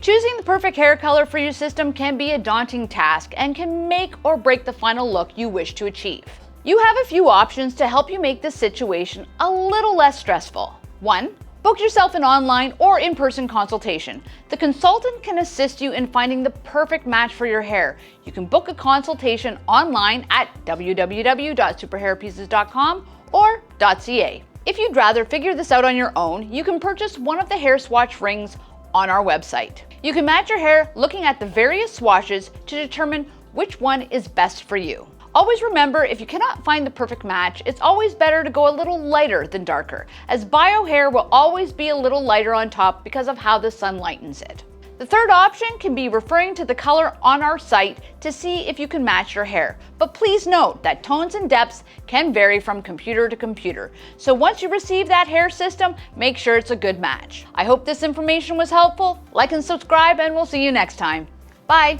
Choosing the perfect hair color for your system can be a daunting task and can make or break the final look you wish to achieve. You have a few options to help you make this situation a little less stressful. 1. Book yourself an online or in-person consultation. The consultant can assist you in finding the perfect match for your hair. You can book a consultation online at www.superhairpieces.com or .ca. If you'd rather figure this out on your own, you can purchase one of the hair swatch rings on our website. You can match your hair looking at the various swatches to determine which one is best for you. Always remember, if you cannot find the perfect match, it's always better to go a little lighter than darker, as bio hair will always be a little lighter on top because of how the sun lightens it. The third option can be referring to the color on our site to see if you can match your hair. But please note that tones and depths can vary from computer to computer. So once you receive that hair system, make sure it's a good match. I hope this information was helpful. Like and subscribe, and we'll see you next time. Bye.